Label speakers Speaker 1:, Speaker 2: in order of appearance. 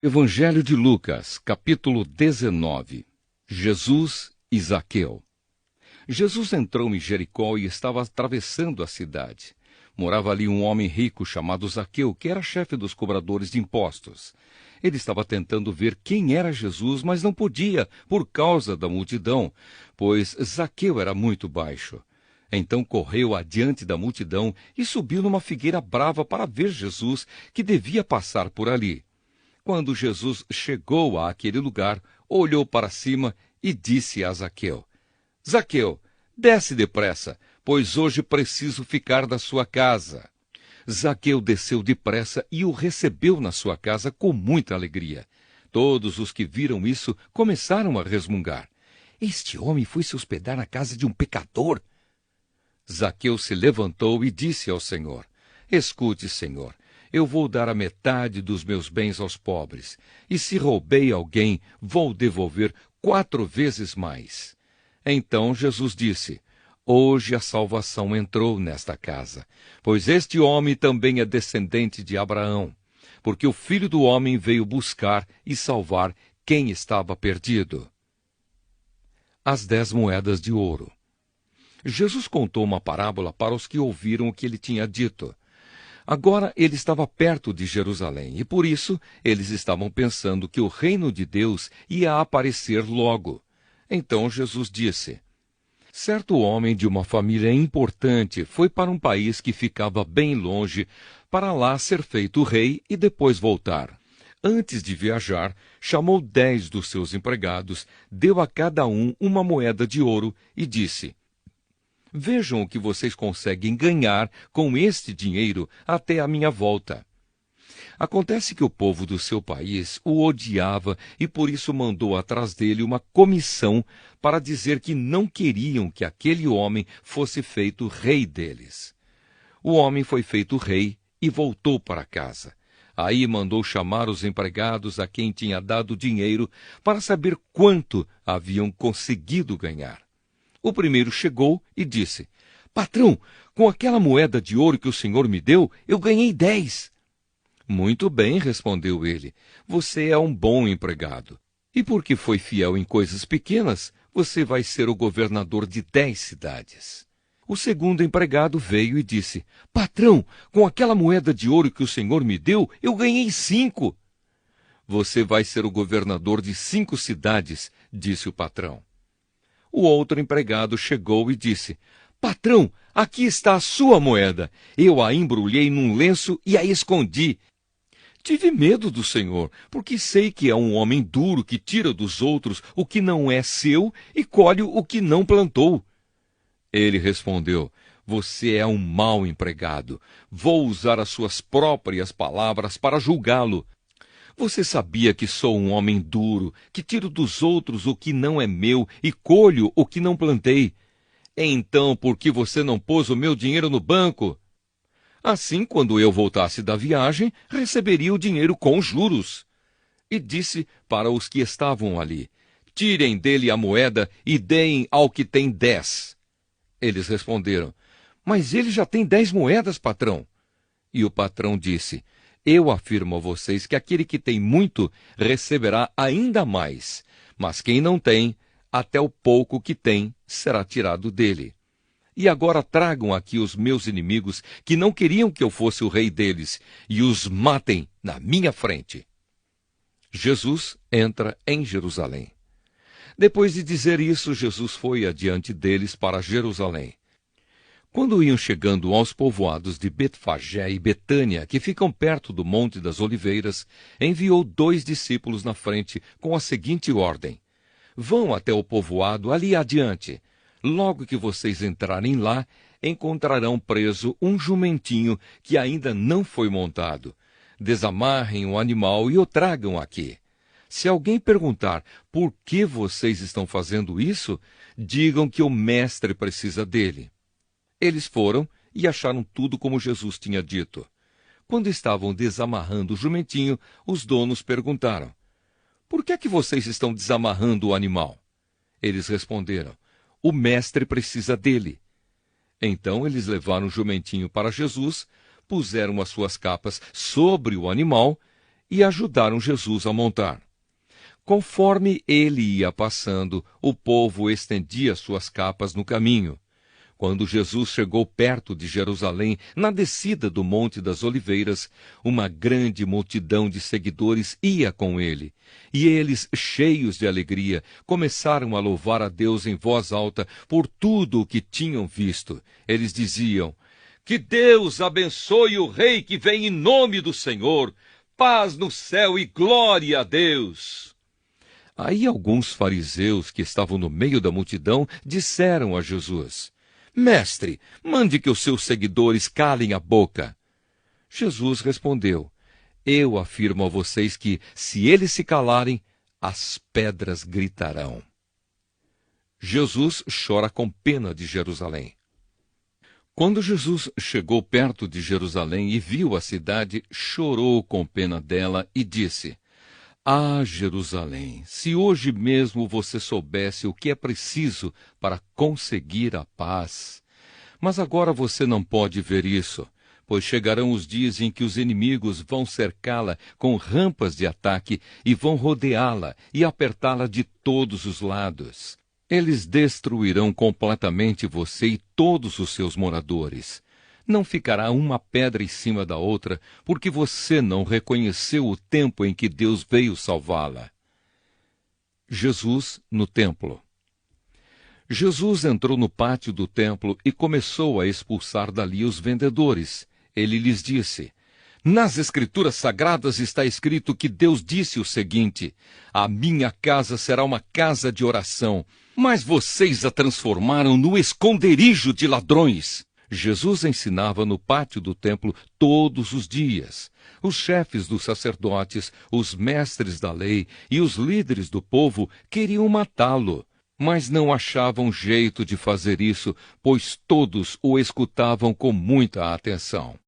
Speaker 1: Evangelho de Lucas, capítulo 19. Jesus e Zaqueu. Jesus entrou em Jericó e estava atravessando a cidade. Morava ali um homem rico chamado Zaqueu, que era chefe dos cobradores de impostos. Ele estava tentando ver quem era Jesus, mas não podia, por causa da multidão, pois Zaqueu era muito baixo. Então correu adiante da multidão e subiu numa figueira brava para ver Jesus, que devia passar por ali. Quando Jesus chegou àquele lugar, olhou para cima e disse a Zaqueu: Zaqueu, desce depressa, pois hoje preciso ficar na sua casa. Zaqueu desceu depressa e o recebeu na sua casa com muita alegria. Todos os que viram isso começaram a resmungar. Este homem foi se hospedar na casa de um pecador. Zaqueu se levantou e disse ao Senhor: Escute, Senhor, eu vou dar a metade dos meus bens aos pobres, e se roubei alguém, vou devolver 4 vezes mais. Então Jesus disse: Hoje a salvação entrou nesta casa, pois este homem também é descendente de Abraão, porque o Filho do Homem veio buscar e salvar quem estava perdido. As 10 moedas de ouro. Jesus contou uma parábola para os que ouviram o que ele tinha dito. Agora ele estava perto de Jerusalém, e por isso eles estavam pensando que o reino de Deus ia aparecer logo. Então Jesus disse: Certo homem de uma família importante foi para um país que ficava bem longe, para lá ser feito rei e depois voltar. Antes de viajar, chamou 10 dos seus empregados, deu a cada um uma moeda de ouro e disse: Vejam o que vocês conseguem ganhar com este dinheiro até a minha volta. Acontece que o povo do seu país o odiava e por isso mandou atrás dele uma comissão para dizer que não queriam que aquele homem fosse feito rei deles. O homem foi feito rei e voltou para casa. Aí mandou chamar os empregados a quem tinha dado dinheiro para saber quanto haviam conseguido ganhar. O primeiro chegou e disse: Patrão, com aquela moeda de ouro que o senhor me deu, eu ganhei 10. Muito bem, respondeu ele, você é um bom empregado. E porque foi fiel em coisas pequenas, você vai ser o governador de 10 cidades. O segundo empregado veio e disse: Patrão, com aquela moeda de ouro que o senhor me deu, eu ganhei 5. Você vai ser o governador de 5 cidades, disse o patrão. O outro empregado chegou e disse: Patrão, aqui está a sua moeda. Eu a embrulhei num lenço e a escondi. Tive medo do senhor, porque sei que é um homem duro que tira dos outros o que não é seu e colhe o que não plantou. Ele respondeu: Você é um mau empregado. Vou usar as suas próprias palavras para julgá-lo. Você sabia que sou um homem duro, que tiro dos outros o que não é meu e colho o que não plantei. Então, por que você não pôs o meu dinheiro no banco? Assim, quando eu voltasse da viagem, receberia o dinheiro com juros. E disse para os que estavam ali: Tirem dele a moeda e deem ao que tem 10. Eles responderam: Mas ele já tem 10 moedas, patrão. E o patrão disse: Eu afirmo a vocês que aquele que tem muito receberá ainda mais, mas quem não tem, até o pouco que tem será tirado dele. E agora tragam aqui os meus inimigos, que não queriam que eu fosse o rei deles, e os matem na minha frente. Jesus entra em Jerusalém. Depois de dizer isso, Jesus foi adiante deles para Jerusalém. Quando iam chegando aos povoados de Betfagé e Betânia, que ficam perto do Monte das Oliveiras, enviou 2 discípulos na frente com a seguinte ordem: Vão até o povoado ali adiante. Logo que vocês entrarem lá, encontrarão preso um jumentinho que ainda não foi montado. Desamarrem o animal e o tragam aqui. Se alguém perguntar por que vocês estão fazendo isso, digam que o mestre precisa dele. Eles foram e acharam tudo como Jesus tinha dito. Quando estavam desamarrando o jumentinho, os donos perguntaram: Por que é que vocês estão desamarrando o animal? Eles responderam: O mestre precisa dele. Então eles levaram o jumentinho para Jesus, puseram as suas capas sobre o animal e ajudaram Jesus a montar. Conforme ele ia passando, o povo estendia suas capas no caminho. Quando Jesus chegou perto de Jerusalém, na descida do Monte das Oliveiras, uma grande multidão de seguidores ia com ele. E eles, cheios de alegria, começaram a louvar a Deus em voz alta por tudo o que tinham visto. Eles diziam: "Que Deus abençoe o Rei que vem em nome do Senhor! Paz no céu e glória a Deus!" Aí alguns fariseus que estavam no meio da multidão disseram a Jesus: "Mestre, mande que os seus seguidores calem a boca." Jesus respondeu: "Eu afirmo a vocês que, se eles se calarem, as pedras gritarão." Jesus chora com pena de Jerusalém. Quando Jesus chegou perto de Jerusalém e viu a cidade, chorou com pena dela e disse: "Ah, Jerusalém, se hoje mesmo você soubesse o que é preciso para conseguir a paz! Mas agora você não pode ver isso, pois chegarão os dias em que os inimigos vão cercá-la com rampas de ataque e vão rodeá-la e apertá-la de todos os lados. Eles destruirão completamente você e todos os seus moradores. Não ficará uma pedra em cima da outra, porque você não reconheceu o tempo em que Deus veio salvá-la." Jesus no templo. Jesus entrou no pátio do templo e começou a expulsar dali os vendedores. Ele lhes disse: "Nas Escrituras Sagradas está escrito que Deus disse o seguinte: 'A minha casa será uma casa de oração', mas vocês a transformaram no esconderijo de ladrões." Jesus ensinava no pátio do templo todos os dias. Os chefes dos sacerdotes, os mestres da lei e os líderes do povo queriam matá-lo, mas não achavam jeito de fazer isso, pois todos o escutavam com muita atenção.